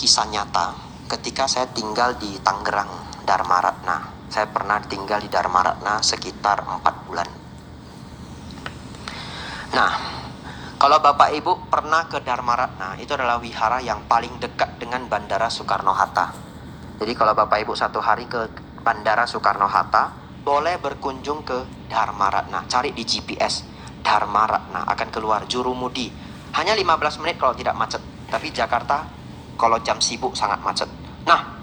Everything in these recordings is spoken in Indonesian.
kisah nyata ketika saya tinggal di Tangerang, Dharma Ratna. Saya pernah tinggal di Dharma Ratna sekitar 4 bulan. Nah, kalau Bapak Ibu pernah ke Dharma Ratna, itu adalah wihara yang paling dekat dengan Bandara Soekarno-Hatta. Jadi kalau Bapak Ibu satu hari ke Bandara Soekarno-Hatta, boleh berkunjung ke Dharma Ratna. Cari di GPS, Dharma Ratna, akan keluar Jurumudi. Hanya 15 menit kalau tidak macet. Tapi Jakarta kalau jam sibuk sangat macet. Nah,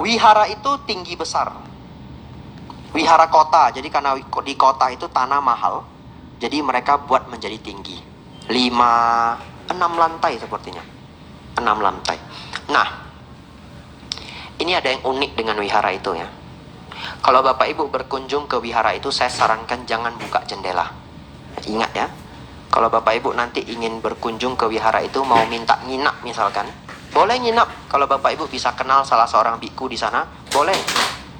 wihara itu tinggi besar. Wihara kota, jadi karena di kota itu tanah mahal, jadi mereka buat menjadi tinggi. 6 lantai sepertinya. 6 lantai. Nah, ini ada yang unik dengan wihara itu ya. Kalau Bapak Ibu berkunjung ke wihara itu, saya sarankan jangan buka jendela. Ingat ya, kalau Bapak Ibu nanti ingin berkunjung ke wihara itu, mau minta nginap misalkan, boleh nginap. Kalau Bapak Ibu bisa kenal salah seorang biku di sana, boleh.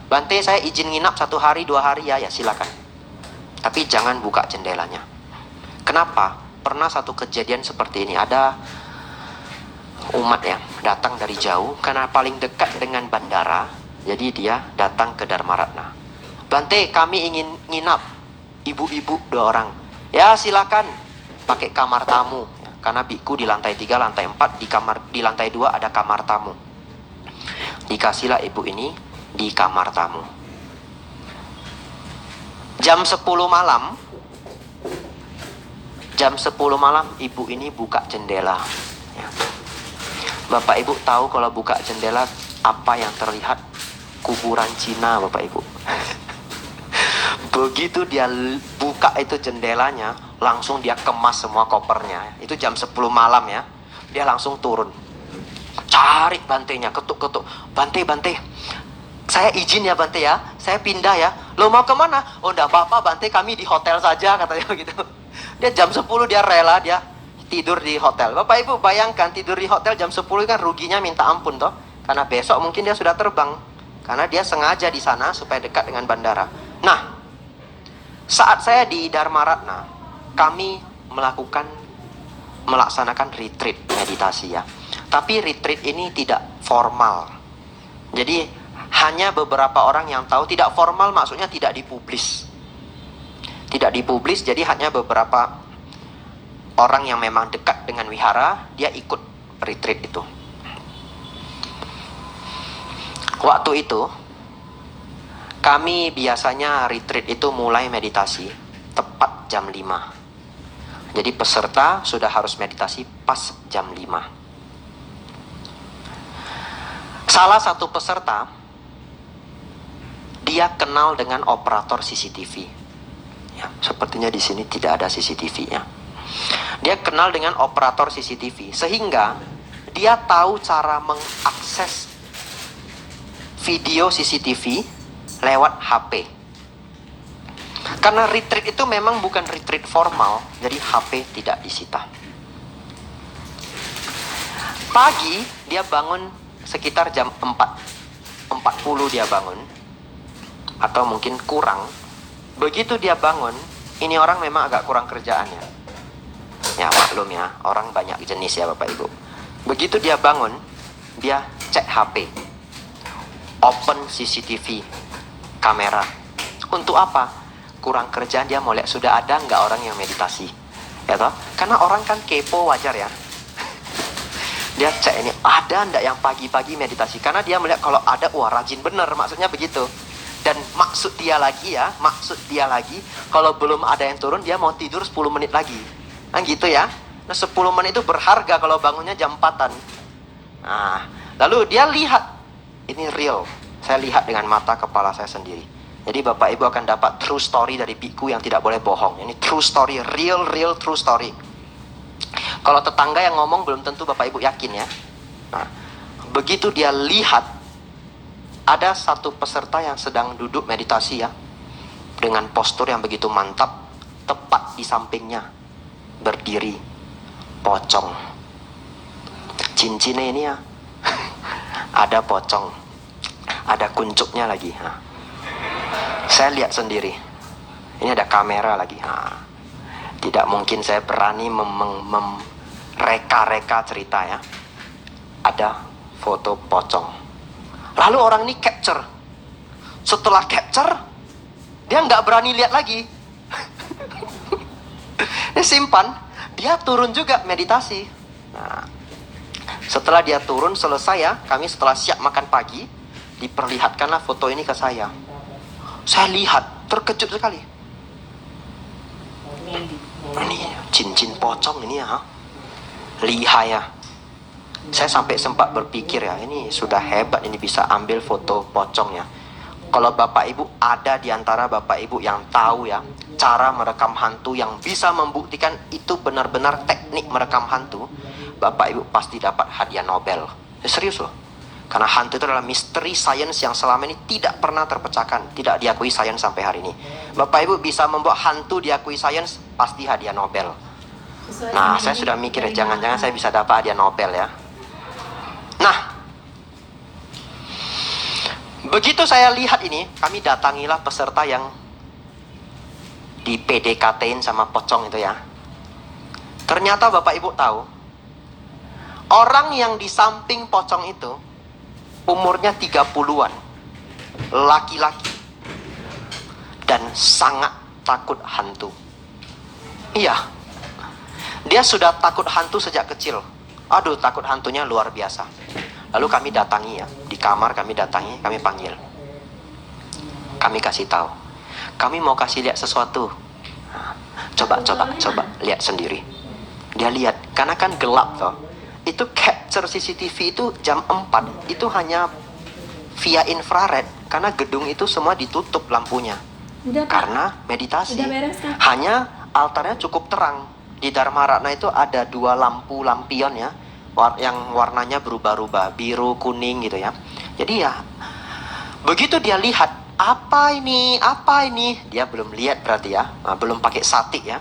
Bante, saya izin nginap 1 hari 2 hari ya silakan. Tapi jangan buka jendelanya. Kenapa? Pernah satu kejadian seperti ini. Ada umat ya datang dari jauh karena paling dekat dengan bandara. Jadi dia datang ke Dharma Ratna. Bante, kami ingin nginap. Ibu-ibu 2 orang. Ya silakan. Pakai kamar tamu. Karena biku di lantai 3, lantai 4, di lantai 2 ada kamar tamu. Dikasihlah ibu ini di kamar tamu. Jam 10 malam, ibu ini buka jendela ya. Bapak Ibu tahu kalau buka jendela apa yang terlihat? Kuburan Cina, Bapak Ibu. Begitu dia buka itu jendelanya, langsung dia kemas semua kopernya. Itu jam 10 malam ya. Dia langsung turun. Cari bantenya, ketuk-ketuk. Bante, saya izin ya Bante ya, saya pindah ya. Lo mau kemana? Oh enggak apa-apa Bante, kami di hotel saja, katanya begitu. Dia jam 10 dia rela, dia tidur di hotel. Bapak Ibu bayangkan tidur di hotel jam 10 kan ruginya minta ampun toh. Karena besok mungkin dia sudah terbang. Karena dia sengaja di sana supaya dekat dengan bandara. Nah, saat saya di Dharma Ratna, kami melaksanakan retreat meditasi ya. Tapi retreat ini tidak formal. Jadi hanya beberapa orang yang tahu. Tidak formal maksudnya tidak dipublis. Tidak dipublis, jadi hanya beberapa orang yang memang dekat dengan wihara, dia ikut retreat itu. Waktu itu kami biasanya retreat itu mulai meditasi tepat jam 5. Jadi peserta sudah harus meditasi pas jam 5. Salah satu peserta, dia kenal dengan operator CCTV. Ya, sepertinya di sini tidak ada CCTV ya. Dia kenal dengan operator CCTV sehingga dia tahu cara mengakses video CCTV lewat HP. Karena retreat itu memang bukan retreat formal, jadi HP tidak disita. Pagi dia bangun sekitar jam 4:40 dia bangun, atau mungkin kurang. Begitu dia bangun, ini orang memang agak kurang kerjaannya. Ya maklum ya, orang banyak jenis ya Bapak Ibu. Begitu dia bangun, dia cek HP, open CCTV kamera. Untuk apa? Kurang kerjaan, dia mau lihat sudah ada nggak orang yang meditasi, ya toh? Karena orang kan kepo, wajar ya. Dia cek ini ada nggak yang pagi-pagi meditasi, karena dia melihat kalau ada, wah rajin bener, maksudnya begitu. Dan maksud dia lagi, kalau belum ada yang turun, dia mau tidur 10 menit lagi. Nah gitu ya. Nah 10 menit itu berharga kalau bangunnya jam 4-an. Nah, lalu dia lihat, ini real. Saya lihat dengan mata kepala saya sendiri. Jadi Bapak Ibu akan dapat true story dari biku yang tidak boleh bohong. Ini true story, real true story. Kalau tetangga yang ngomong belum tentu Bapak Ibu yakin ya. Nah, begitu dia lihat, ada satu peserta yang sedang duduk meditasi ya, dengan postur yang begitu mantap. Tepat di sampingnya berdiri pocong. Cincinnya ini ya ada pocong, ada kuncupnya lagi. Saya lihat sendiri. Ini ada kamera lagi. Tidak mungkin saya berani mereka-reka cerita ya. ada foto pocong. Lalu orang ini capture. Setelah capture, dia nggak berani lihat lagi. Dia simpan, dia turun juga meditasi. Nah, setelah dia turun selesai ya, kami setelah siap makan pagi, diperlihatkanlah foto ini ke saya. Saya lihat, terkejut sekali. Ini cincin pocong ini ya, lihai ya. Saya sampai sempat berpikir ya, ini sudah hebat, ini bisa ambil foto pocong ya. Kalau Bapak Ibu ada di antara Bapak Ibu yang tahu ya, cara merekam hantu yang bisa membuktikan itu benar-benar teknik merekam hantu, Bapak Ibu pasti dapat hadiah Nobel. Serius loh. Karena hantu itu adalah misteri sains yang selama ini tidak pernah terpecahkan, tidak diakui sains sampai hari ini. Bapak Ibu bisa membuat hantu diakui sains, pasti hadiah Nobel. Nah, saya sudah mikir, jangan-jangan saya bisa dapat hadiah Nobel ya. Nah, begitu saya lihat ini, kami datangilah peserta yang di PDKT-in sama pocong itu ya. Ternyata Bapak Ibu tahu, orang yang di samping pocong itu umurnya 30-an, laki-laki, dan sangat takut hantu. Iya, dia sudah takut hantu sejak kecil. Aduh, takut hantunya luar biasa. Lalu kami datangi ya, di kamar kami datangi, kami panggil. Kami kasih tahu, kami mau kasih lihat sesuatu. Coba lihat sendiri. Dia lihat, karena kan gelap toh. Itu capture CCTV itu jam 4, itu hanya via infrared, karena gedung itu semua ditutup lampunya. Karena meditasi. Hanya altarnya cukup terang. Di Dharma Ratna itu ada 2 lampu lampion ya, yang warnanya berubah-ubah, biru, kuning gitu ya. Jadi ya, begitu dia lihat, apa ini, dia belum lihat berarti ya, belum pakai sati ya.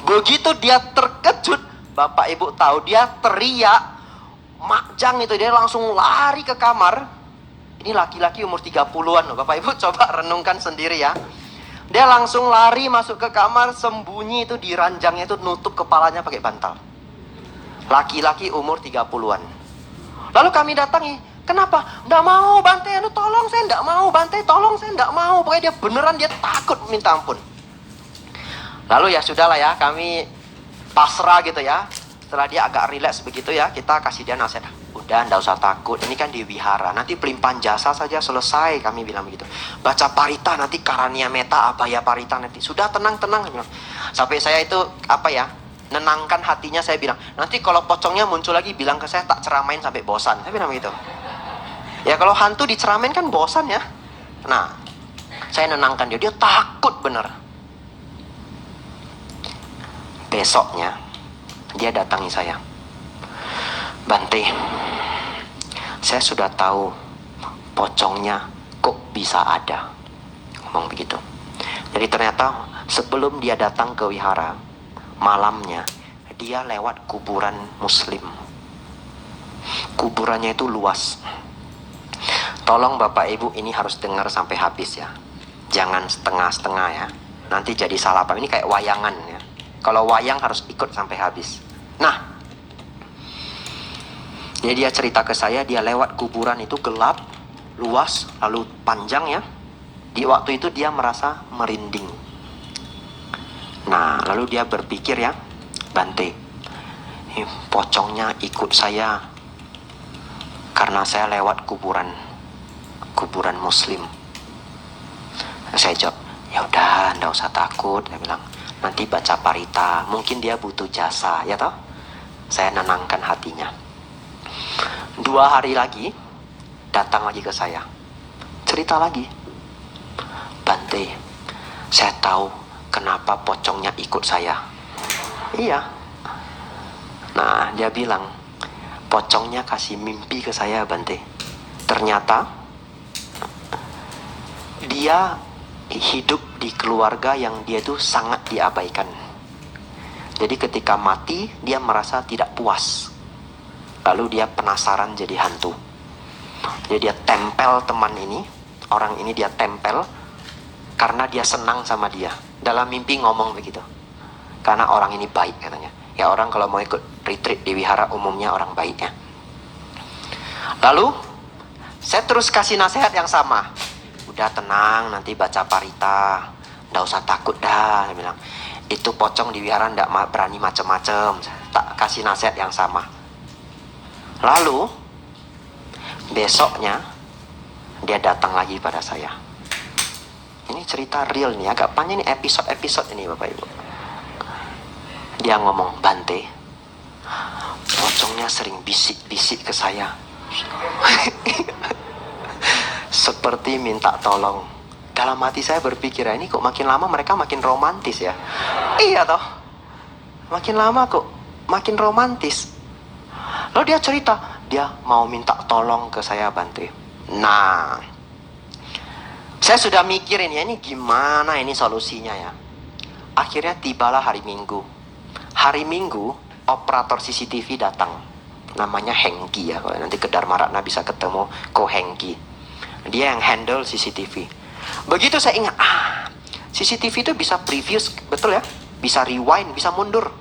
Begitu dia terkejut, Bapak Ibu tahu, dia teriak, makjang itu, dia langsung lari ke kamar. Ini laki-laki umur 30-an loh, Bapak Ibu coba renungkan sendiri ya. Dia langsung lari masuk ke kamar, sembunyi itu di ranjangnya itu, nutup kepalanya pakai bantal. Laki-laki umur 30-an. Lalu kami datangi, kenapa? Nggak mau Bante, tolong saya nggak mau Bante, tolong saya nggak mau. Pokoknya dia beneran, dia takut minta ampun. Lalu ya sudahlah ya, kami pasrah gitu ya. Setelah dia agak rileks begitu ya, kita kasih dia nasihat. Udah, nggak usah takut, ini kan di wihara, nanti pelimpahan jasa saja selesai, kami bilang begitu. Baca parita, nanti karania meta, abaya parita nanti. Sudah, tenang. Sampai saya itu, nenangkan hatinya, saya bilang, nanti kalau pocongnya muncul lagi, bilang ke saya, tak ceramain sampai bosan. Saya bilang begitu. Ya kalau hantu diceramain kan bosan ya. Nah, saya nenangkan dia takut bener. Besoknya, dia datangi saya. Bante, saya sudah tahu pocongnya kok bisa ada. Ngomong begitu. Jadi ternyata sebelum dia datang ke wihara, malamnya dia lewat kuburan muslim. Kuburannya itu luas. Tolong Bapak Ibu ini harus dengar sampai habis ya. Jangan setengah-setengah ya. Nanti jadi salah paham. Ini kayak wayangan ya. Kalau wayang harus ikut sampai habis. Nah, jadi dia cerita ke saya, dia lewat kuburan itu gelap, luas, lalu panjang ya. Di waktu itu dia merasa merinding. Nah, lalu dia berpikir ya, Bante, pocongnya ikut saya karena saya lewat kuburan muslim. Saya jawab, ya udah, nggak usah takut. Dia bilang, nanti baca parita, mungkin dia butuh jasa, ya toh. Saya nenangkan hatinya. 2 hari lagi, datang lagi ke saya. Cerita lagi. Bante, saya tahu kenapa pocongnya ikut saya. Iya. Nah, dia bilang, pocongnya kasih mimpi ke saya, Bante. Ternyata, dia hidup di keluarga yang dia itu sangat diabaikan. Jadi ketika mati, dia merasa tidak puas. Lalu dia penasaran jadi hantu. Jadi dia tempel teman ini, orang ini dia tempel karena dia senang sama dia. Dalam mimpi ngomong begitu. Karena orang ini baik katanya. Ya orang kalau mau ikut retreat di wihara umumnya orang baik ya. Lalu saya terus kasih nasihat yang sama. Udah tenang, nanti baca parita, nggak usah takut dah. Saya bilang, itu pocong di wihara nggak berani macem-macem. Tak kasih nasihat yang sama. Lalu besoknya dia datang lagi pada saya. Ini cerita real nih, agak panjang nih episode ini Bapak Ibu. Dia ngomong, Bante, pocongnya sering bisik-bisik ke saya. Seperti minta tolong. Dalam hati saya berpikir, ini kok makin lama mereka makin romantis ya. Iya toh, makin lama kok makin romantis. Lalu dia cerita, dia mau minta tolong ke saya, Bante. Nah, saya sudah mikirin ya, ini gimana ini solusinya ya. Akhirnya tibalah hari Minggu. Hari Minggu operator CCTV datang. Namanya Hengki ya. Kalau nanti ke Dharma Ratna bisa ketemu Ko Hengki. Dia yang handle CCTV. Begitu saya ingat, CCTV itu bisa previous, betul ya? Bisa rewind, bisa mundur.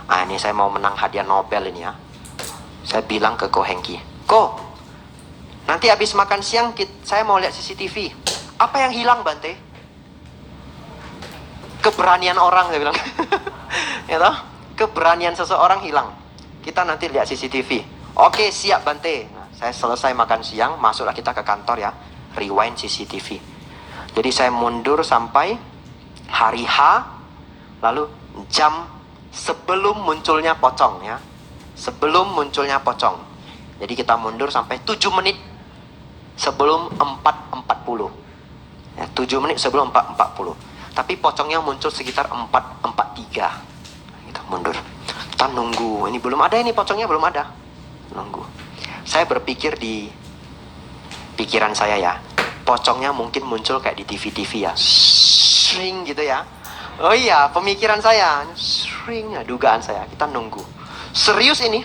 Ini saya mau menang hadiah Nobel ini ya. Saya bilang ke Ko Hengki, Ko, nanti habis makan siang saya mau lihat CCTV. Apa yang hilang, Bante? Keberanian orang, saya bilang. Ya toh? Keberanian seseorang hilang. Kita nanti lihat CCTV. Oke, siap, Bante. Nah, saya selesai makan siang, masuklah kita ke kantor ya. Rewind CCTV. Jadi saya mundur sampai hari H, lalu jam sebelum munculnya pocong ya. Sebelum munculnya pocong. Jadi kita mundur sampai 7 menit sebelum 4.40. Ya, 7 menit sebelum 4.40. Tapi pocongnya muncul sekitar 4.43. Kita mundur. Kita nunggu. Ini belum ada, ini pocongnya belum ada. Nunggu. Saya berpikir di pikiran saya ya, pocongnya mungkin muncul kayak di TV-TV ya. Sering gitu ya. Oh iya, pemikiran saya. Sering ya, dugaan saya. Kita nunggu. Serius ini.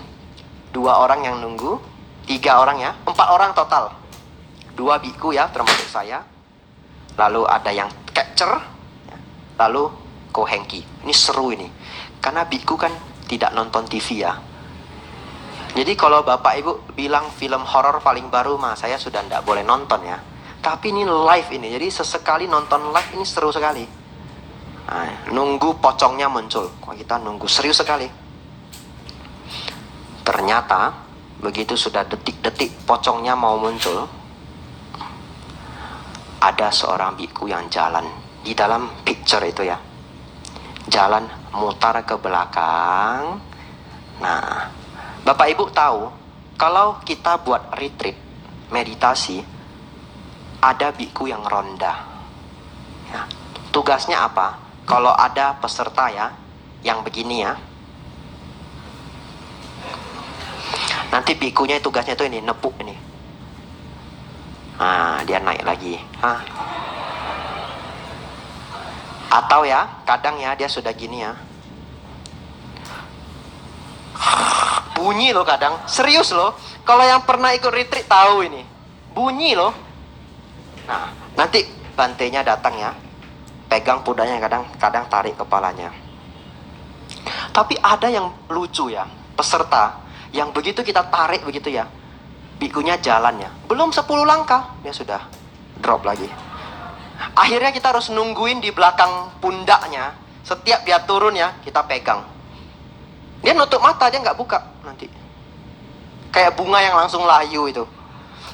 2 orang yang nunggu. 3 orang ya. 4 orang total. 2 biku ya, termasuk saya. Lalu ada yang capture. Lalu Ko Hengki. Ini seru ini. Karena biku kan tidak nonton TV ya. Jadi kalau Bapak Ibu bilang film horor paling baru mah saya sudah tidak boleh nonton ya. Tapi ini live ini. Jadi sesekali nonton live ini seru sekali. Nah, nunggu pocongnya muncul. Kita nunggu serius sekali. Ternyata begitu sudah detik-detik pocongnya mau muncul, ada seorang biku yang jalan di dalam picture itu ya. Jalan mutar ke belakang. Nah, Bapak Ibu tahu, kalau kita buat retreat, meditasi, ada biku yang ronda. Ya, tugasnya apa? Kalau ada peserta ya, yang begini ya. Nanti bikunya tugasnya itu ini, nepuk ini. Nah, dia naik lagi. Atau ya, kadang ya dia sudah gini ya. Bunyi loh kadang, serius loh. Kalau yang pernah ikut retreat tahu ini. Bunyi loh. Nah, nanti bantenya datang ya. Pegang pundaknya kadang tarik kepalanya. Tapi ada yang lucu ya, peserta yang begitu kita tarik begitu ya. Bikunya jalan ya. Belum 10 langkah dia sudah drop lagi. Akhirnya kita harus nungguin di belakang pundaknya. Setiap dia turun ya, kita pegang. Dia nutup mata, dia nggak buka nanti. Kayak bunga yang langsung layu itu.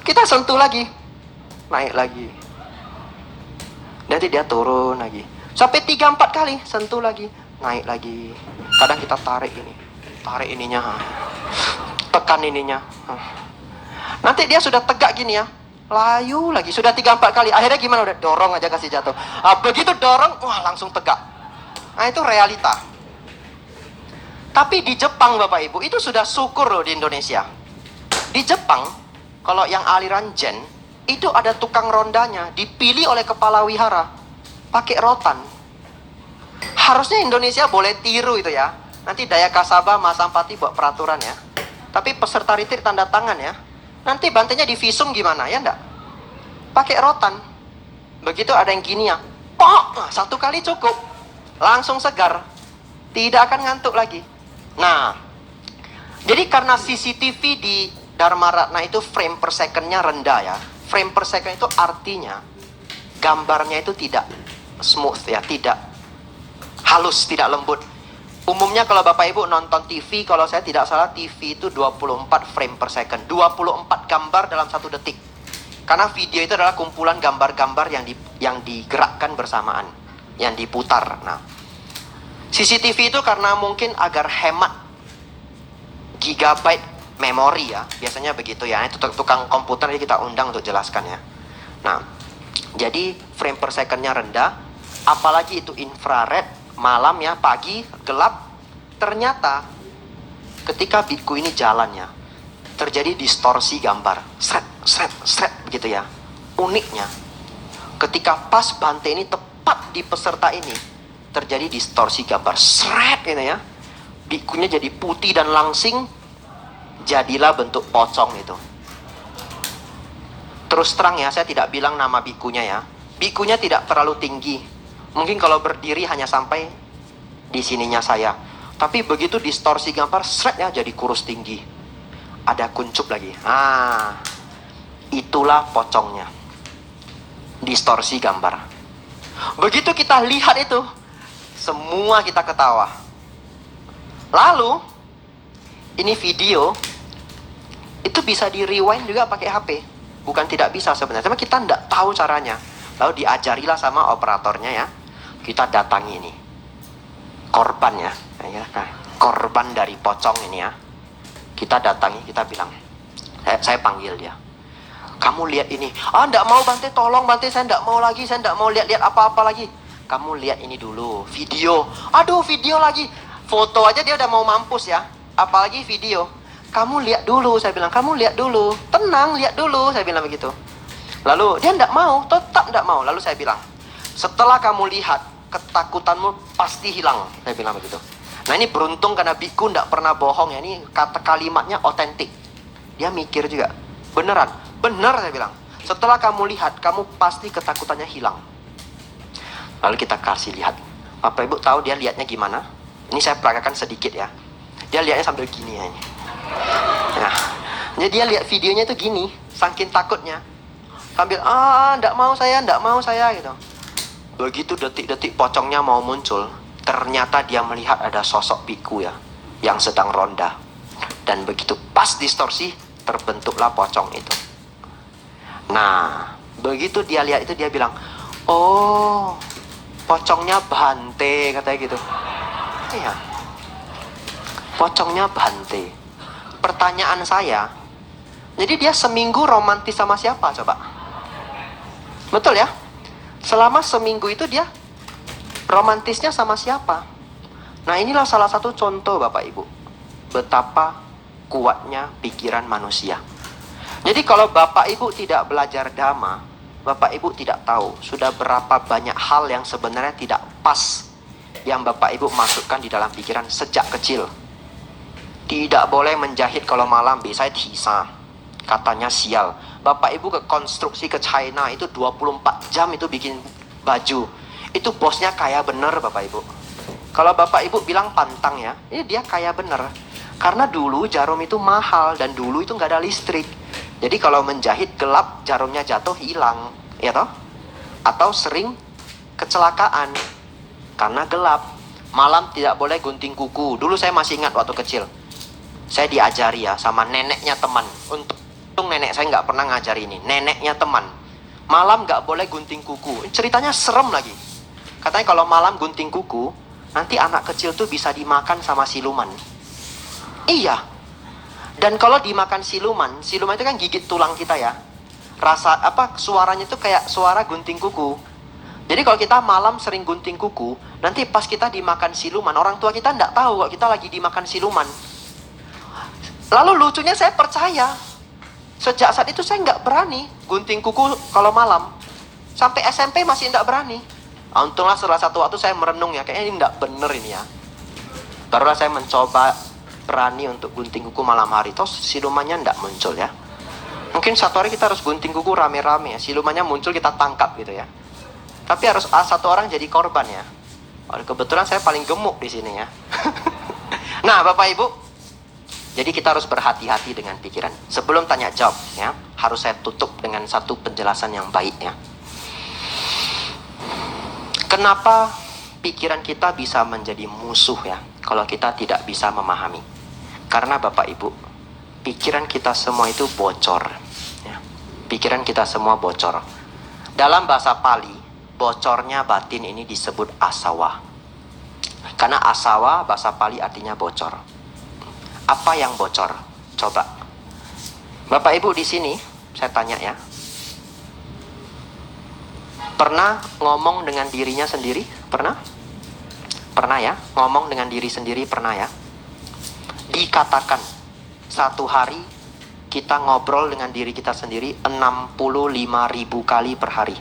Kita sentuh lagi, naik lagi. Nanti dia turun lagi. Sampai 3-4 kali, sentuh lagi, naik lagi. Kadang kita tarik ini. Tarik ininya. Tekan ininya. Nanti dia sudah tegak gini ya. Layu lagi, sudah 3-4 kali. Akhirnya gimana? Udah dorong aja kasih jatuh. Begitu dorong, wah langsung tegak. Nah itu realita. Tapi di Jepang Bapak Ibu, itu sudah syukur loh di Indonesia. Di Jepang, kalau yang aliran Zen, itu ada tukang rondanya, dipilih oleh kepala wihara. Pakai rotan. Harusnya Indonesia boleh tiru itu ya. Nanti Daya Kasaba, Masampati buat peraturan ya. Tapi peserta retreat tanda tangan ya. Nanti bantainya di visum gimana ya enggak? Pakai rotan. Begitu ada yang gini ya. Pok, 1 kali cukup. Langsung segar. Tidak akan ngantuk lagi. Nah, Jadi karena CCTV di Dharma Ratna itu frame per secondnya rendah ya. Frame per second itu artinya gambarnya itu tidak smooth ya, tidak halus, tidak lembut. Umumnya kalau Bapak Ibu nonton TV, kalau saya tidak salah TV itu 24 frame per second. 24 gambar dalam 1 detik. Karena video itu adalah kumpulan gambar-gambar yang digerakkan bersamaan, yang diputar. Nah, CCTV itu karena mungkin agar hemat gigabyte memori ya, biasanya begitu ya. Itu tukang komputer, jadi kita undang untuk jelaskan ya. Nah, jadi frame per secondnya rendah, apalagi itu infrared, malam ya, pagi, gelap. Ternyata ketika biku ini jalannya, terjadi distorsi gambar. Sret, begitu ya. Uniknya, ketika pas Bante ini tepat di peserta ini, terjadi distorsi gambar. Sret ini ya. Bikunya jadi putih dan langsing, jadilah bentuk pocong itu. Terus terang ya, saya tidak bilang nama bikunya ya. Bikunya tidak terlalu tinggi. Mungkin kalau berdiri hanya sampai di sininya saya. Tapi begitu distorsi gambar, sret ya, jadi kurus tinggi. Ada kuncup lagi. Itulah pocongnya. Distorsi gambar. Begitu kita lihat itu, semua kita ketawa. Lalu, ini video, itu bisa di rewind juga pakai HP. Bukan tidak bisa sebenarnya, tapi kita tidak tahu caranya. Lalu diajarilah sama operatornya ya. Kita datangi ini korban ya, korban dari pocong ini ya. Kita datangi, kita bilang, saya panggil dia. Kamu lihat ini. Enggak mau Bante, tolong Bante, saya enggak mau lagi, saya enggak mau lihat-lihat apa-apa lagi. Kamu lihat ini dulu, video. Aduh, video lagi. Foto aja dia udah mau mampus ya, apalagi video. Kamu lihat dulu, saya bilang, kamu lihat dulu. Tenang, lihat dulu, saya bilang begitu. Lalu dia enggak mau, tetap enggak mau. Lalu saya bilang, setelah kamu lihat, ketakutanmu pasti hilang, saya bilang begitu. Nah ini beruntung karena biku enggak pernah bohong ya. Ini kata kalimatnya otentik. Dia mikir juga, beneran, benar saya bilang. Setelah kamu lihat, kamu pasti ketakutannya hilang. Lalu kita kasih lihat. Bapak Ibu tahu dia lihatnya gimana? Ini saya peragakan sedikit ya. Dia lihatnya sambil gini ya. Nah, jadi dia lihat videonya itu gini, saking takutnya. Sambil, enggak mau saya gitu. Begitu detik-detik pocongnya mau muncul, ternyata dia melihat ada sosok biku ya, yang sedang ronda. Dan begitu pas distorsi, terbentuklah pocong itu. Nah, begitu dia lihat itu, dia bilang, oh, pocongnya Bante, katanya gitu. Iya, pocongnya Bante. Pertanyaan saya, jadi dia seminggu romantis sama siapa coba? Betul ya? Selama seminggu itu dia romantisnya sama siapa? Nah inilah salah satu contoh Bapak Ibu, betapa kuatnya pikiran manusia. Jadi kalau Bapak Ibu tidak belajar Dhamma, Bapak Ibu tidak tahu sudah berapa banyak hal yang sebenarnya tidak pas yang Bapak Ibu masukkan di dalam pikiran sejak kecil. Tidak boleh menjahit kalau malam, bisa hisa. Katanya sial. Bapak Ibu ke konstruksi ke China itu 24 jam itu bikin baju. Itu bosnya kaya bener Bapak Ibu. Kalau Bapak Ibu bilang pantang ya, ini dia kaya bener. Karena dulu jarum itu mahal dan dulu itu nggak ada listrik. Jadi kalau menjahit gelap, jarumnya jatuh hilang, ya toh? Atau sering kecelakaan karena gelap. Malam tidak boleh gunting kuku. Dulu saya masih ingat waktu kecil. Saya diajari ya sama neneknya teman. Untung nenek saya nggak pernah ngajari ini. Neneknya teman. Malam nggak boleh gunting kuku. Ceritanya serem lagi. Katanya kalau malam gunting kuku, nanti anak kecil tuh bisa dimakan sama siluman. Iya. Dan kalau dimakan siluman itu kan gigit tulang kita ya. Rasa suaranya tuh kayak suara gunting kuku. Jadi kalau kita malam sering gunting kuku, nanti pas kita dimakan siluman, orang tua kita nggak tahu kalau kita lagi dimakan siluman. Lalu lucunya saya percaya. Sejak saat itu saya nggak berani gunting kuku kalau malam. Sampai SMP masih nggak berani. Untunglah setelah satu waktu saya merenung ya, kayaknya ini nggak bener ini ya. Barulah saya mencoba berani untuk gunting kuku malam hari. Terus silumannya nggak muncul ya. Mungkin satu hari kita harus gunting kuku rame-rame ya. Silumannya muncul kita tangkap gitu ya. Tapi harus satu orang jadi korban ya. Kebetulan saya paling gemuk di sini ya. Nah Bapak Ibu, Jadi kita harus berhati-hati dengan pikiran. Sebelum tanya jawab, ya, harus saya tutup dengan satu penjelasan yang baik, ya. Kenapa pikiran kita bisa menjadi musuh, ya, kalau kita tidak bisa memahami? Karena Bapak Ibu, pikiran kita semua itu bocor, ya. Pikiran kita semua bocor. Dalam bahasa Pali, bocornya batin ini disebut asawa. Karena asawa bahasa Pali artinya bocor. Apa yang bocor? Coba. Bapak Ibu di sini, saya tanya, ya. Pernah ngomong dengan dirinya sendiri? Pernah? Pernah, ya? Ngomong dengan diri sendiri pernah, ya? Dikatakan satu hari kita ngobrol dengan diri kita sendiri 65.000 kali per hari.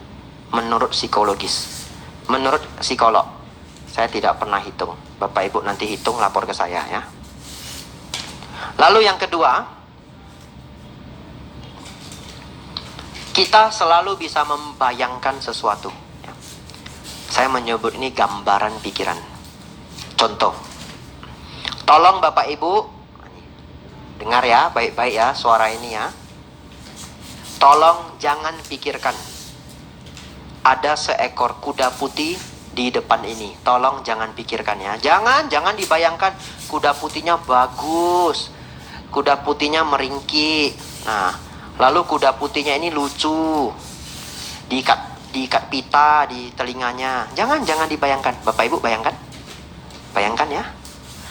Menurut psikologis. Menurut psikolog. Saya tidak pernah hitung. Bapak Ibu nanti hitung, lapor ke saya, ya. Lalu yang kedua, kita selalu bisa membayangkan sesuatu, ya. Saya menyebut ini gambaran pikiran. Contoh, tolong Bapak Ibu dengar, ya, baik-baik, ya, suara ini, ya. Tolong jangan pikirkan ada seekor kuda putih di depan ini. Tolong jangan pikirkan, ya. Jangan dibayangkan kuda putihnya bagus, kuda putihnya meringkik. Nah, lalu kuda putihnya ini lucu, diikat pita di telinganya. Jangan dibayangkan. Bapak Ibu bayangkan, ya.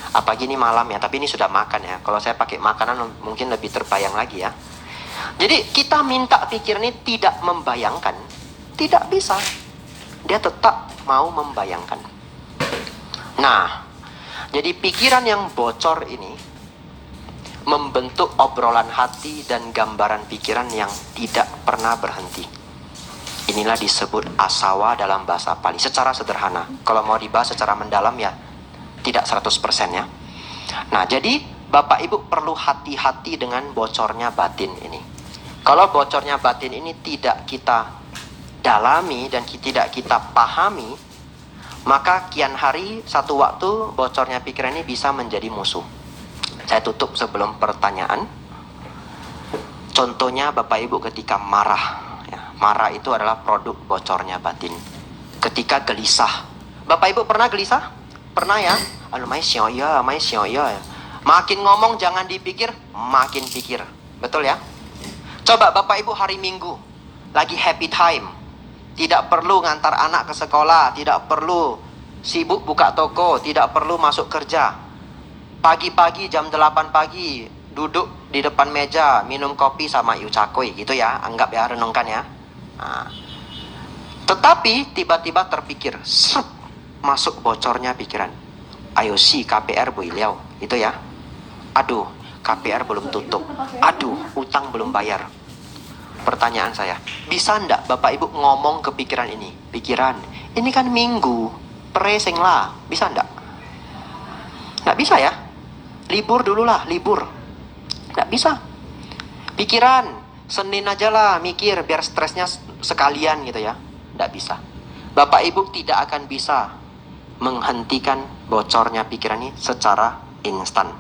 Apa gini malam, ya, tapi ini sudah makan, ya. Kalau saya pakai makanan mungkin lebih terbayang lagi, ya. Jadi kita minta pikiran ini tidak membayangkan, tidak bisa. Dia tetap mau membayangkan. Nah, jadi pikiran yang bocor ini membentuk obrolan hati dan gambaran pikiran yang tidak pernah berhenti. Inilah disebut asawa dalam bahasa Pali. Secara sederhana. Kalau mau dibahas secara mendalam, ya tidak 100%, ya. Nah, jadi Bapak Ibu perlu hati-hati dengan bocornya batin ini. Kalau bocornya batin ini tidak kita dalami dan tidak kita pahami, maka kian hari satu waktu bocornya pikiran ini bisa menjadi musuh. Saya tutup sebelum pertanyaan. Contohnya Bapak Ibu ketika marah, ya. Marah itu adalah produk bocornya batin. Ketika gelisah, Bapak Ibu pernah gelisah? Pernah, ya? Mai sioya. Makin ngomong jangan dipikir, makin pikir. Betul, ya? Coba Bapak Ibu hari Minggu lagi happy time, tidak perlu ngantar anak ke sekolah, tidak perlu sibuk buka toko, tidak perlu masuk kerja. Pagi-pagi jam 8 pagi duduk di depan meja minum kopi sama Yu Cakoi gitu, ya. Anggap, ya, renungkan, ya. Nah, tetapi tiba-tiba terpikir, masuk bocornya pikiran. Ayo si KPR Bu Iliau, itu, ya. Aduh, KPR belum tutup. Aduh, utang belum bayar. Pertanyaan saya, bisa ndak Bapak Ibu ngomong ke pikiran ini? Pikiran, ini kan Minggu, preseng lah. Bisa ndak? Nggak bisa, ya. Libur dulu lah, libur. Nggak bisa. Pikiran, Senin aja lah mikir biar stresnya sekalian gitu, ya. Nggak bisa. Bapak Ibu tidak akan bisa menghentikan bocornya pikiran ini secara instan.